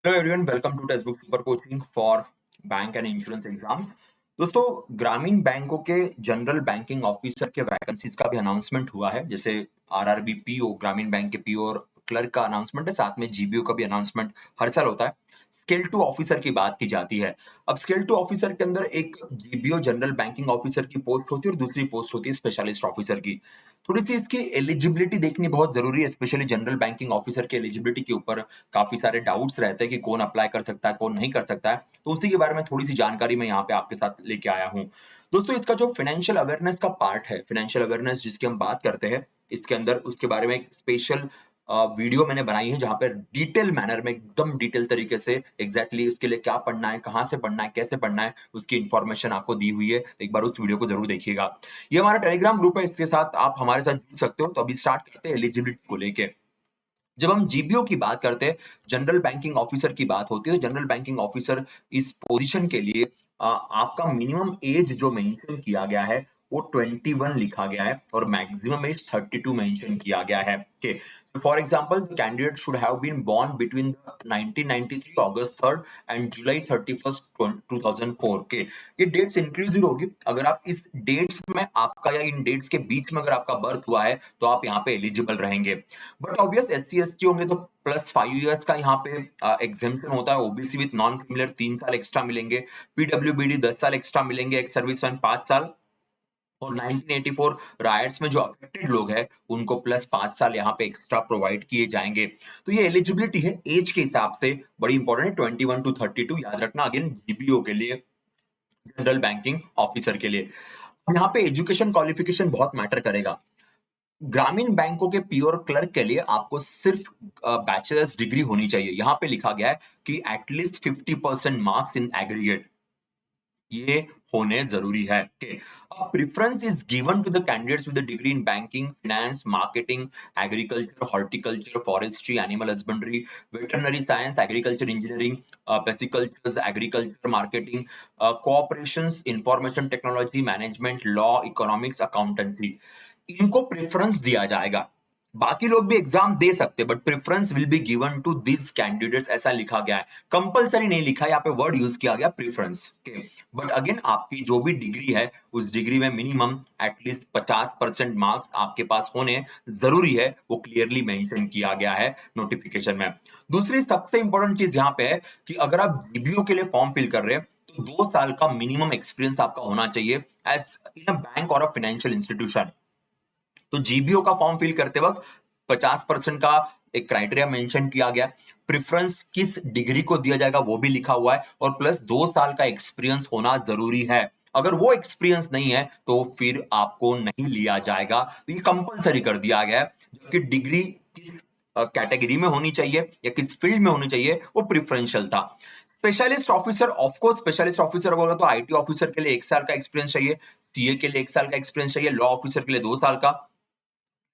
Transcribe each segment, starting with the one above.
Hello everyone, welcome to Testbook super coaching for bank and insurance exam. दोस्तों, ग्रामीण बैंकों के general banking officer के vacancies का भी अनाउंसमेंट हुआ है। जैसे आरआरबी पीओ, ग्रामीण बैंक के पीओ और क्लर्क का अनाउंसमेंट है, साथ में जीबीओ का भी अनाउंसमेंट हर साल होता है। स्केल टू ऑफिसर की बात की जाती है। अब स्केल टू ऑफिसर के अंदर एक जीबीओ जनरल बैंकिंग ऑफिसर की पोस्ट होती है और दूसरी पोस्ट होती है स्पेशलिस्ट ऑफिसर की। थोड़ी सी इसकी एलिजिबिलिटी देखनी बहुत जरूरी है, स्पेशली जनरल बैंकिंग ऑफिसर की एलिजिबिलिटी के ऊपर काफी सारे डाउट्स रहते हैं कि कौन अप्लाई कर सकता है, कौन नहीं कर सकता है। तो उसी के बारे में थोड़ी सी जानकारी मैं यहाँ पे आपके साथ लेके आया हूँ। दोस्तों, इसका जो फाइनेंशियल अवेयरनेस का पार्ट है, फाइनेंशियल अवेयरनेस जिसकी हम बात करते हैं, इसके अंदर उसके बारे में एक स्पेशल वीडियो मैंने बनाई है, जहाँ पे डिटेल मैनर में, एकदम डिटेल तरीके से एग्जैक्टली उसके लिए क्या पढ़ना है, कहाँ से पढ़ना है, कैसे पढ़ना है, उसकी इन्फॉर्मेशन आपको दी हुई है। एक बार उस वीडियो को जरूर देखिएगा। ये हमारा टेलीग्राम ग्रुप है, इसके साथ आप हमारे साथ जुड़ सकते हो। तो अभी स्टार्ट करते हैं एलिजिबिलिटी को लेके। जब हम जीबीओ की बात करते हैं, जनरल बैंकिंग ऑफिसर की बात होती है, तो जनरल बैंकिंग ऑफिसर इस पोजीशन के लिए आपका मिनिमम एज जो मेंशन किया गया है वो 21 लिखा गया है और मैक्सिमम एज 32 मेंशन किया गया है। Okay, so for example, the candidate should have been born between the 1993 August 3rd and July 31st 2004 के। ये डेट्स इंक्लूसिव होगी। अगर आप इस डेट्स में आपका या इन डेट्स के बीच में अगर आपका बर्थ हुआ है तो आप यहाँ पे एलिजिबल रहेंगे। बट ऑब्वियस एससी एसटी होंगे तो +5 इयर्स का यहाँ पे एग्जेम्पशन होता है। ओबीसी विद नॉन क्रिमिनल 3 साल एक्स्ट्रा मिलेंगे, पीडब्ल्यूबीडी 10 साल एक्स्ट्रा मिलेंगे, एक्स सर्विसमैन 5 साल, और 1984 राइट्स में जो अफेक्टेड लोग हैं उनको +5 साल यहाँ पे एक्स्ट्रा प्रोवाइड किए जाएंगे। तो ये एलिजिबिलिटी है एज के हिसाब से बड़ी इंपॉर्टेंट है, 21 to 32 याद रखना, अगेन जीबीओ के लिए, जनरल बैंकिंग ऑफिसर के लिए। यहाँ पे एजुकेशन क्वालिफिकेशन बहुत मैटर करेगा। ग्रामीण बैंकों के पीओ और क्लर्क के लिए आपको सिर्फ बैचलर्स डिग्री होनी चाहिए। यहाँ पे लिखा गया है कि एटलीस्ट 50% मार्क्स इन एग्रीगेट ये होने जरूरी है। Preference is given to the candidates with degree in banking, finance, marketing, agriculture, horticulture, forestry, animal husbandry, veterinary science, agriculture engineering, pisciculture, agriculture marketing, cooperation, information technology, management, law, economics, accountancy, इनको preference दिया जाएगा। बाकी लोग भी exam दे सकते हैं, but preference will be given to this candidates, ऐसा लिखा गया है। कंपलसरी नहीं लिखा है, यहाँ पे वर्ड यूज किया गया प्रेफरेंस के। बट अगेन आपकी जो भी डिग्री है उस डिग्री में मिनिमम एटलीस्ट 50% मार्क्स आपके पास होने जरूरी है, वो क्लियरली मेंशन किया गया है नोटिफिकेशन में। दूसरी सबसे इंपॉर्टेंट चीज यहाँ पे है कि अगर आप जीबीओ के लिए फॉर्म फिल कर रहे हैं तो 2 साल का मिनिमम एक्सपीरियंस आपका होना चाहिए एज इन अ बैंक और अ फाइनेंशियल इंस्टीट्यूशन। तो जीबीओ का फॉर्म फिल करते वक्त 50% का एक क्राइटेरिया मेंशन किया गया। प्रेफरेंस किस डिग्री को दिया जाएगा वो भी लिखा हुआ है, और प्लस 2 साल का एक्सपीरियंस होना जरूरी है। अगर वो एक्सपीरियंस नहीं है तो फिर आपको नहीं लिया जाएगा। तो ये कंपलसरी कर दिया गया है। जबकि डिग्री किस कैटेगरी में होनी चाहिए या किस फील्ड में होनी चाहिए वो प्रिफरेंशियल था। Specialist officer, of course specialist officer होगा तो आईटी ऑफिसर के लिए 1 साल का एक्सपीरियंस चाहिए, सीए के लिए 1 साल का एक्सपीरियंस चाहिए, लॉ ऑफिसर के लिए 2 साल का,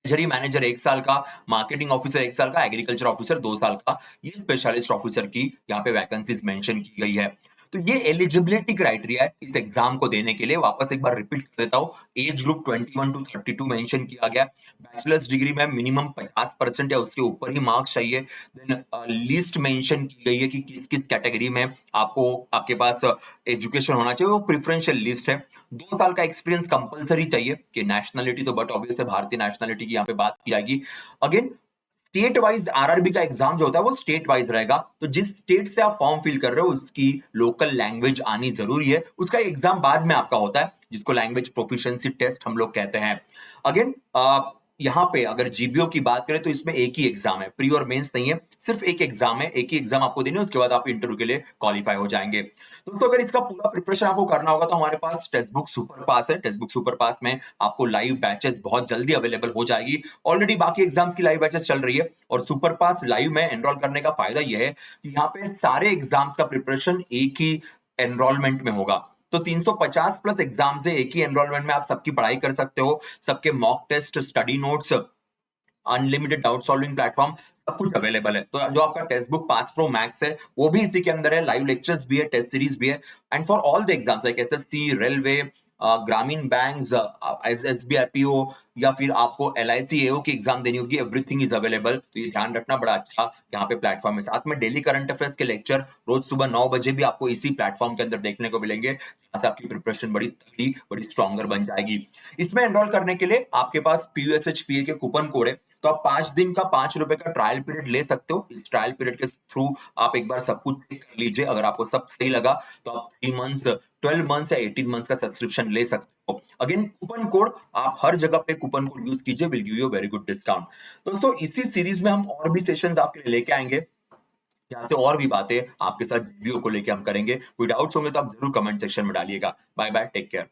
ट्रेजरी मैनेजर 1 साल का, मार्केटिंग ऑफिसर 1 साल का, एग्रीकल्चर ऑफिसर 2 साल का। ये स्पेशलिस्ट ऑफिसर की यहाँ पे वैकेंसीज मेंशन की गई है। तो ये एलिजिबिलिटी क्राइटेरिया है इस एग्जाम को देने के लिए। वापस एक बार रिपीट कर देता हूँ, एज ग्रुप 21 to 32 मेंशन किया गया। बैचलर्स डिग्री में मिनिमम 50% या उसके ऊपर ही मार्क्स चाहिए। देन लिस्ट मेंशन की गई है कि किस किस कैटेगरी में आपको आपके पास एजुकेशन होना चाहिए, वो प्रिफरेंशियल लिस्ट है। 2 साल का एक्सपीरियंस कंपलसरी चाहिए कि नेशनलिटी तो बट ऑब्वियस है भारतीय नेशनलिटी की यहाँ पे बात की जाएगी। अगेन स्टेट वाइज आरआरबी का एग्जाम जो होता है वो स्टेट वाइज रहेगा। तो जिस स्टेट से आप फॉर्म फिल कर रहे हो उसकी लोकल लैंग्वेज आनी जरूरी है। उसका एग्जाम बाद में आपका होता है जिसको लैंग्वेज प्रोफिशिएंसी टेस्ट हम लोग कहते हैं। अगेन यहाँ पे अगर जीबीओ की बात करें तो इसमें एक ही एग्जाम है, प्री और मेंस नहीं है, सिर्फ एक एग्जाम है। एक ही एग्जाम आपको देने, उसके बाद आप इंटरव्यू के लिए क्वालिफाई हो जाएंगे। दोस्तों, अगर इसका पूरा प्रिपरेशन आपको करना होगा तो हमारे पास टेक्स्ट बुक सुपर पास है। टेक्स्ट बुक सुपर पास में आपको लाइव बैचेस बहुत जल्दी अवेलेबल हो जाएगी। ऑलरेडी बाकी एग्जाम्स की लाइव बैचेस चल रही है, और सुपर पास लाइव में एनरोल करने का फायदा यह है कि यहाँ पे सारे एग्जाम्स का प्रिपरेशन एक ही एनरोलमेंट में होगा। तो 350 प्लस एग्जाम से एक ही एनरोलमेंट में आप सबकी पढ़ाई कर सकते हो। सबके mock test, study notes, unlimited doubt solving platform, सब कुछ अवेलेबल है। तो जो आपका Testbook pass pro max है वो भी इसी के अंदर है, लाइव लेक्चर्स भी है, टेस्ट सीरीज भी है। And for all the exams like SSC, railway, ग्रामीण बैंक, एसबीआई पीओ या फिर आपको एलआईसी एओ की एग्जाम देनी होगी, एवरीथिंग इज अवेलेबल। तो ये ध्यान रखना, बड़ा अच्छा यहाँ पे प्लेटफॉर्म है। साथ में डेली करंट अफेयर्स के लेक्चर रोज सुबह 9 बजे भी आपको इसी प्लेटफॉर्म के अंदर देखने को मिलेंगे, जहाँ से आपकी प्रिपरेशन बड़ी तगड़ी, बड़ी स्ट्रॉन्गर बन जाएगी। इसमें एनरोल करने के लिए आपके पास पीयूएसएचपीए के कूपन कोड है, तो आप 5 दिन का 5 रुपए का ट्रायल पीरियड ले सकते हो। इस ट्रायल पीरियड के थ्रू आप एक बार सब कुछ चेक कर लीजिए, अगर आपको सब सही लगा तो आप 3 मंथ्स, 12 मंथ्स या 18 मंथ्स का सब्सक्रिप्शन ले सकते हो। अगेन कूपन कोड, आप हर जगह पे कूपन कोड यूज कीजिए, will give you very good discount. दोस्तों इसी सीरीज में हम और भी सेशंस आपके लिए लेके आएंगे, यहाँ से और भी बातें आपके साथ वीडियो को लेके हम करेंगे। कोई डाउट्स होंगे तो आप जरूर कमेंट सेक्शन में डालिएगा। Bye bye, take care.